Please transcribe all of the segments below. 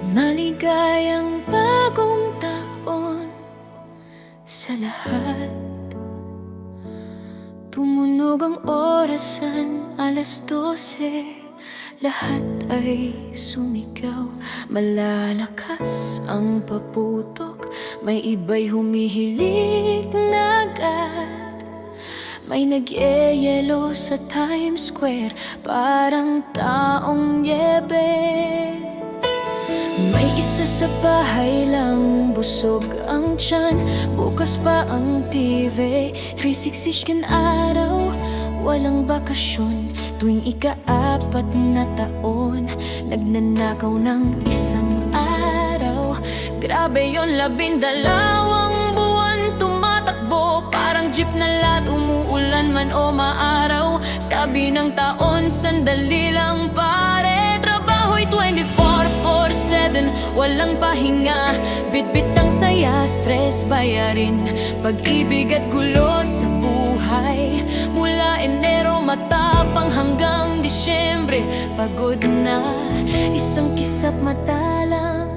Maligayang bagong taon sa lahat. Tumunog ang orasan, 12:00. Lahat ay sumigaw, malalakas ang paputok. May iba'y humihilig na agad. May nagyeyelo sa Times Square, parang taong yebe. May isa sa bahay lang, busog ang tiyan. Bukas pa ang TV, 360 araw, walang bakasyon. Tuwing ika-4 na taon, nagnanakaw ng isang araw. Grabe yon, 12 buwan tumatakbo, parang jeep na lahat, umuulan man o maaraw. Sabi ng taon, sandali lang pare, trabaho'y 24/7, walang pahinga. Bitbit ang saya, stress bayarin, pag-ibig at gulo sa buhay. Mula Enero matapang hanggang Disyembre, pagod na, isang kisap mata lang,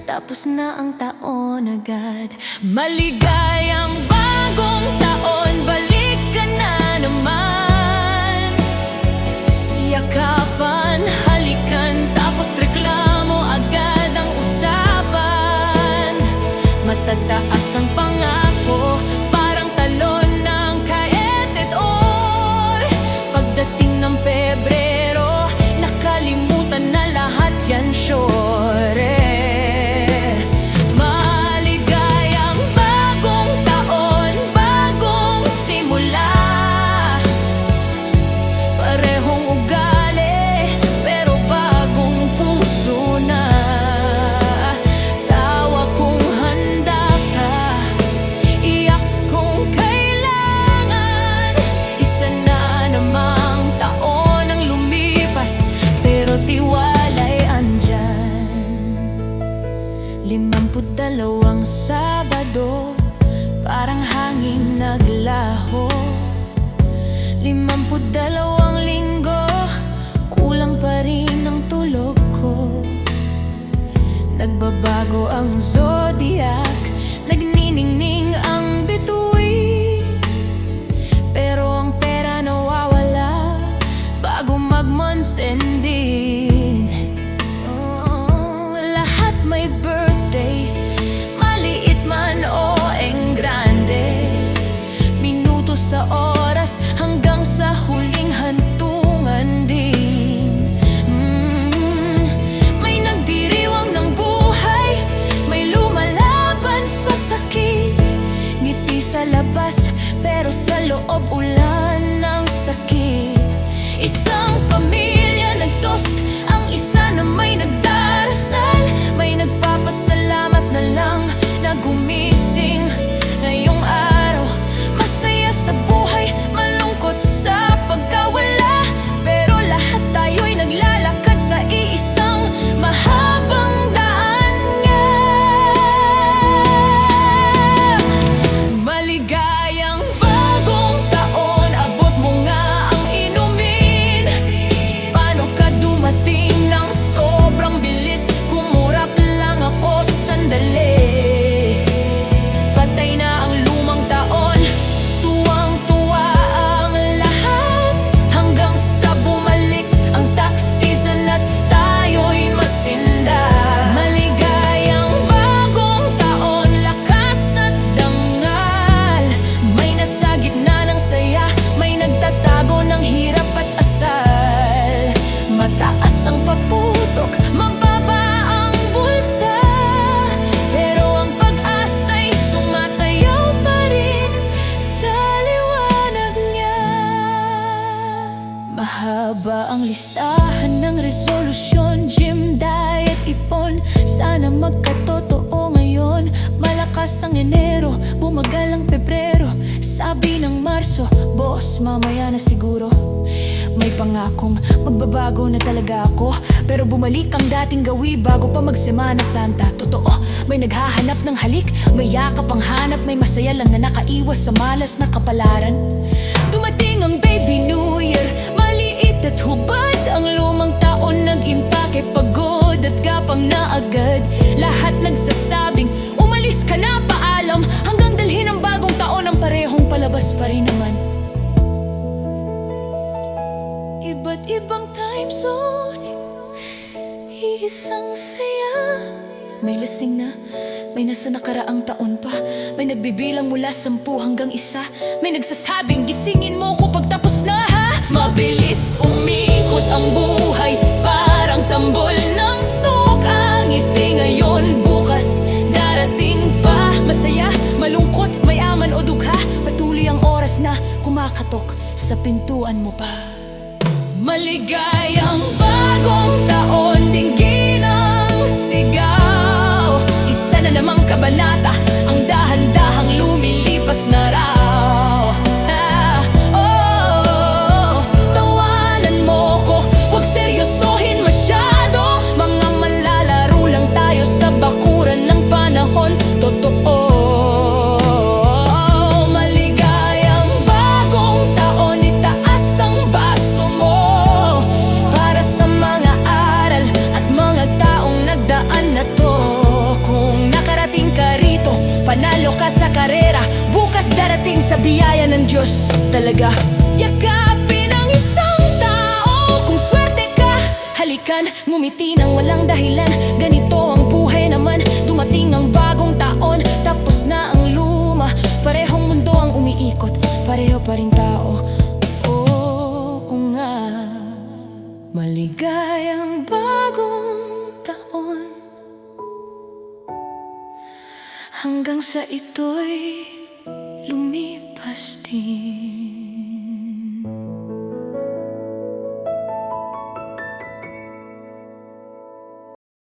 tapos na ang taon agad. Maligayang bagong taon, balik ka na naman. Yakapan, halikan, tapos reklamo agad ang usapan. Matataas ang pangako, parang talon ng kaetet or. Pagdating ng Pebrero, nakalimutan na lahat yan, sure. Maligayang bagong taon, bagong simula. Parehong ugali, pero bagong puso na. Tawa kung handa ka, iyak kung kailangan. Isa na namang taon ang lumipas, pero tiwala'y andyan. 52 Sabado, parang hangin naglaho. 52 linggo, kulang pa rin ang tulog ko. Nagbabago ang zodiac, nagniningning ang bituin, pero ang pera nawawala bago mag-month ending. Lahat may birthday, maliit man o engrande. Minuto sa oras hanggang sa huling hantungan din. May nagdiriwang ng buhay, may lumalaban sa sakit. Ngiti sa labas, pero sa loob ulan ng sakit. Isang pamilya nag-toast, ang isa na may nagdarasal. May nagpapasalamat na lang na gumising ngayong araw. Masaya sa buhay, malungkot sa pagkawala, pero lahat tayo'y naglalakad sa iisang mahabang daan nga. Maligayang bagong taon, abot mo nga ang inumin. Paano ka dumating ng sobrang bilis? Kumurap lang ako sandali. Patay na ang lumang taon, tuwang-tuwa ang lahat, hanggang sa bumalik ang tax season at tayo'y masinda. Maligayang bagong taon, lakas at dangal. May nasa gitna ng saya, may nagtatago ng hirap at asal. Mataas ang paputok, mababa ang bulsa, pero ang pag-asa'y sumasayaw pa rin sa liwanag niya. Mahaba ang listahan ng resolusyon, gym, diet, ipon. Sana magkatotoo ngayon. Malakas ang Enero, bumagal ang Pebrero. Sabi ng Marso, boss, mamaya na siguro. May pangakong magbabago na talaga ako, pero bumalik ang dating gawi bago pa mag-Semana Santa. Totoo, may naghahanap ng halik, may yakap ang hanap, may masaya lang na nakaiwas sa malas na kapalaran. Dumating ang baby New Year, maliit at hubad ang lumang taon, nag-impake, pagod at kapang mo na agad. Lahat nagsasabing umalis ka na, paalam, hanggang dalhin ang bagong taon ang parehong palabas pa rin naman. Iba't ibang time zone, isang saya. May lasing na, may nasa nakaraang taon pa, may nagbibilang mula 10 hanggang 1. May nagsasabing gisingin mo ko pagtapos na ha. Mabilis umikot ang buhay, parang tambol ng suka. Ngiti ngayon, bukas darating pa. Masaya, malungkot, mayaman o dugha, patuloy ang oras na kumakatok sa pintuan mo pa. Maligayang bagong taon, dinggin ang sigaw. Isa na namang kabanata, ang dahan-dahang lumilipas na raw. Tawanan mo ko, huwag seryosohin masyado. Mga malalaro lang tayo sa bakuran ng panahon. Totoo. Maligayang bagong taon, itaas ang baso mo para sa mga aral at mga taong nagdaan na to. Kung nakarating ka rito, panalo ka sa karera. Bukas darating sa biyaya ng Diyos talaga. Yakapin ang isang tao kung swerte ka. Halikan, ngumiti nang walang dahilan. Ganito ang buhay naman. Dumating ang bagong taon, tapos na ang luma. Parehong mundo ang umiikot, pareho pa rin tao. Oo nga. Maligayang bagong taon, hanggang sa ito'y lumipas.